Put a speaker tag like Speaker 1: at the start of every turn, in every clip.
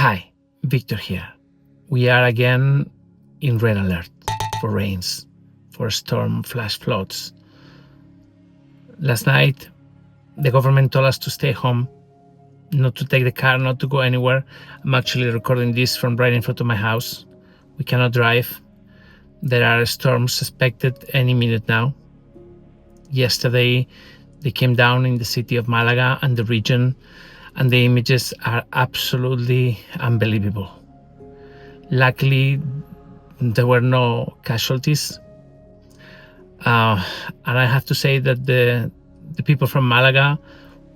Speaker 1: Hi, Viktor here. We are again in red alert for rains, for storm flash floods. Last night, the government told us to stay home, not to take the car, not to go anywhere. I'm actually recording this from right in front of my house. We cannot drive. There are storms suspected any minute now. Yesterday, they came down in the city of Malaga and the region, and the images are absolutely unbelievable. Luckily, there were no casualties. And I have to say that the people from Malaga,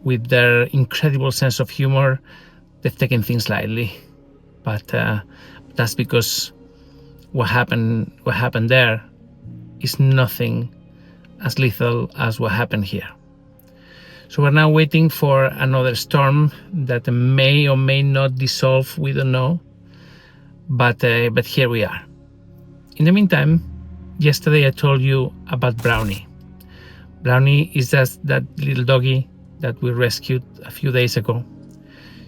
Speaker 1: with their incredible sense of humor, they've taken things lightly. But that's because what happened there is nothing as lethal as what happened here. So we're now waiting for another storm that may or may not dissolve. We don't know. But here we are. In the meantime, yesterday I told you about Brownie. Brownie is just that little doggy that we rescued a few days ago.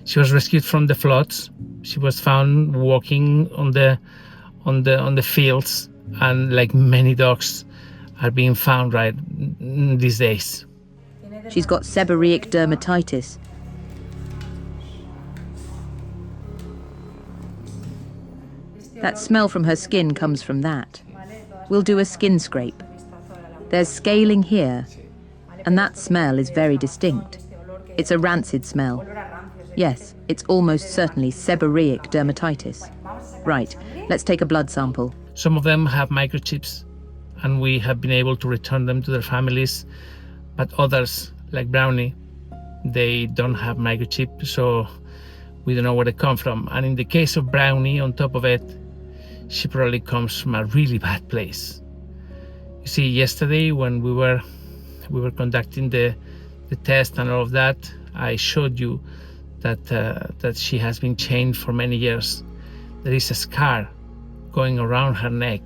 Speaker 1: She was rescued from the floods. She was found walking on the fields, and like many dogs are being found right these days.
Speaker 2: She's got seborrheic dermatitis. That smell from her skin comes from that. We'll do a skin scrape. There's scaling here, and that smell is very distinct. It's a rancid smell. Yes, it's almost certainly seborrheic dermatitis. Right, let's take a blood sample.
Speaker 1: Some of them have microchips, and we have been able to return them to their families, but others, like Brownie, they don't have microchip, so we don't know where they come from. And in the case of Brownie, on top of it, she probably comes from a really bad place. You see, yesterday when we were conducting the test and all of that, I showed you that she has been chained for many years. There is a scar going around her neck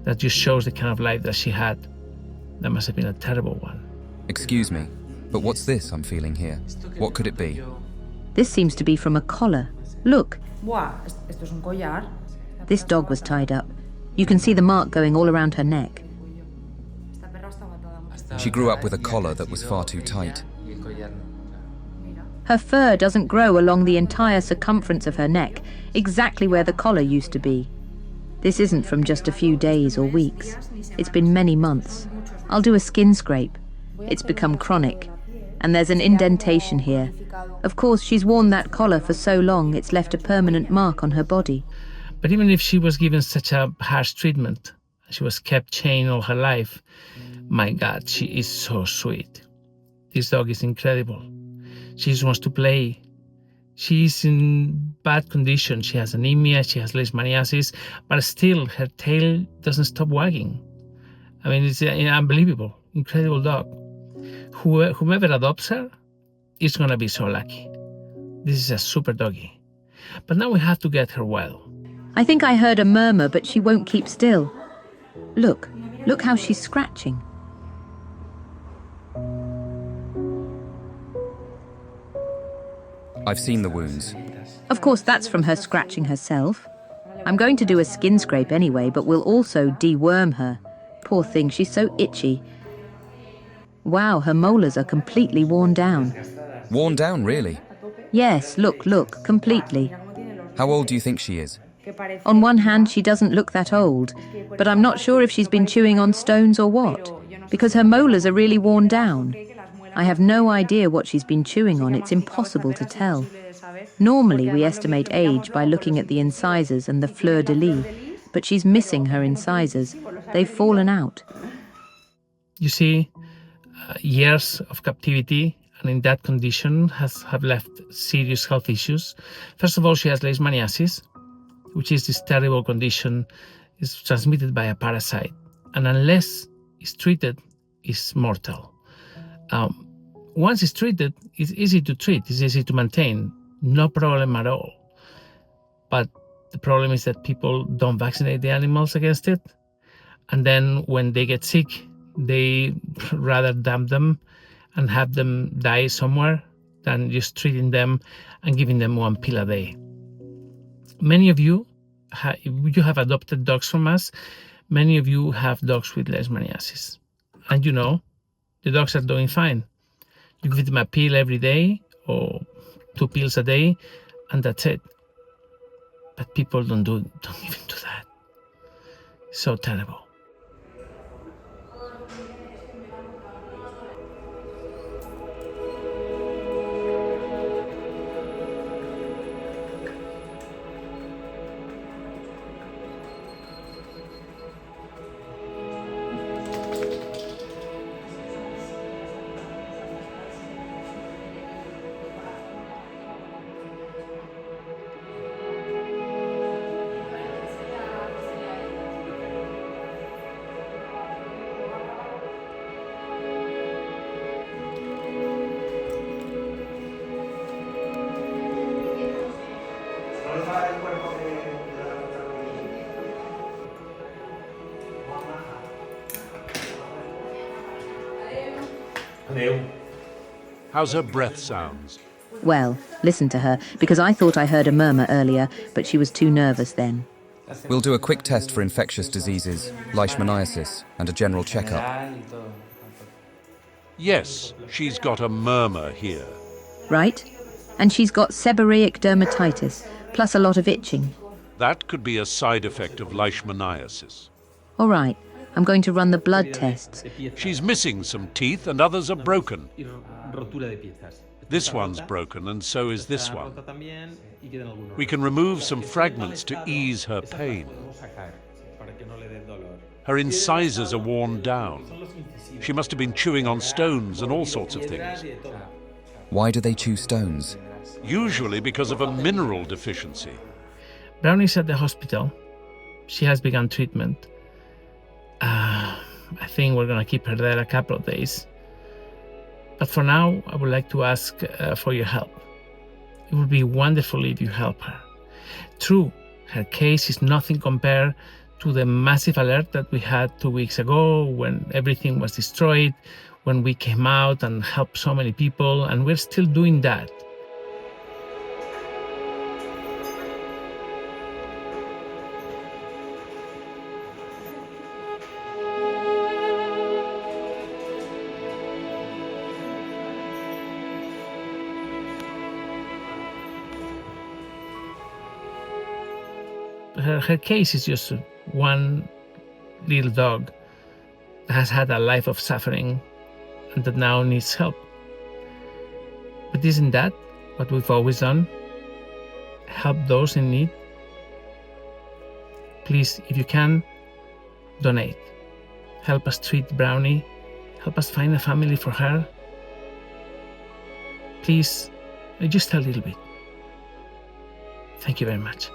Speaker 1: that just shows the kind of life that she had. That must have been a terrible one.
Speaker 3: Excuse me, but what's this I'm feeling here? What could it be?
Speaker 2: This seems to be from a collar. Look. This dog was tied up. You can see the mark going all around her neck.
Speaker 3: She grew up with a collar that was far too tight.
Speaker 2: Her fur doesn't grow along the entire circumference of her neck, exactly where the collar used to be. This isn't from just a few days or weeks. It's been many months. I'll do a skin scrape. It's become chronic. And there's an indentation here. Of course, she's worn that collar for so long, it's left a permanent mark on her body.
Speaker 1: But even if she was given such a harsh treatment, she was kept chained all her life, my God, she is so sweet. This dog is incredible. She just wants to play. She's in bad condition. She has anaemia, she has leishmaniasis, but still her tail doesn't stop wagging. I mean, it's unbelievable, incredible dog. Whomever adopts her is going to be so lucky. This is a super doggy. But now we have to get her well.
Speaker 2: I think I heard a murmur, but she won't keep still. Look how she's scratching.
Speaker 3: I've seen the wounds.
Speaker 2: Of course, that's from her scratching herself. I'm going to do a skin scrape anyway, but we'll also deworm her. Poor thing, she's so itchy. Wow, her molars are completely worn down.
Speaker 3: Worn down, really?
Speaker 2: Yes, look, completely.
Speaker 3: How old do you think she is?
Speaker 2: On one hand, she doesn't look that old, but I'm not sure if she's been chewing on stones or what, because her molars are really worn down. I have no idea what she's been chewing on. It's impossible to tell. Normally, we estimate age by looking at the incisors and the fleur-de-lis, but she's missing her incisors. They've fallen out.
Speaker 1: You see, years of captivity and in that condition have left serious health issues. First of all, she has leishmaniasis, which is this terrible condition. It's transmitted by a parasite, and unless it's treated, it's mortal. Once it's treated, it's easy to treat, it's easy to maintain, no problem at all. But the problem is that people don't vaccinate the animals against it, and then when they get sick, they rather dump them and have them die somewhere than just treating them and giving them one pill a day. Many of you, if you have adopted dogs from us, many of you have dogs with leishmaniasis. And the dogs are doing fine. You give them a pill every day or 2 pills a day, and that's it. But people don't even do that. So terrible.
Speaker 4: How's her breath sounds?
Speaker 2: Well, listen to her, because I thought I heard a murmur earlier, but she was too nervous then.
Speaker 3: We'll do a quick test for infectious diseases, leishmaniasis, and a general checkup.
Speaker 4: Yes, she's got a murmur here.
Speaker 2: Right? And she's got seborrheic dermatitis, plus a lot of itching.
Speaker 4: That could be a side effect of leishmaniasis.
Speaker 2: All right, I'm going to run the blood tests.
Speaker 4: She's missing some teeth and others are broken. This one's broken and so is this one. We can remove some fragments to ease her pain. Her incisors are worn down. She must have been chewing on stones and all sorts of things.
Speaker 3: Why do they chew stones?
Speaker 4: Usually because of a mineral deficiency.
Speaker 1: Brownie's at the hospital. She has begun treatment. I think we're going to keep her there a couple of days. But for now, I would like to ask for your help. It would be wonderful if you help her. True, her case is nothing compared to the massive alert that we had 2 weeks ago when everything was destroyed, when we came out and helped so many people, and we're still doing that. Her case is just one little dog that has had a life of suffering and that now needs help. But isn't that what we've always done? Help those in need? Please, if you can, donate. Help us treat Brownie. Help us find a family for her. Please, just a little bit. Thank you very much.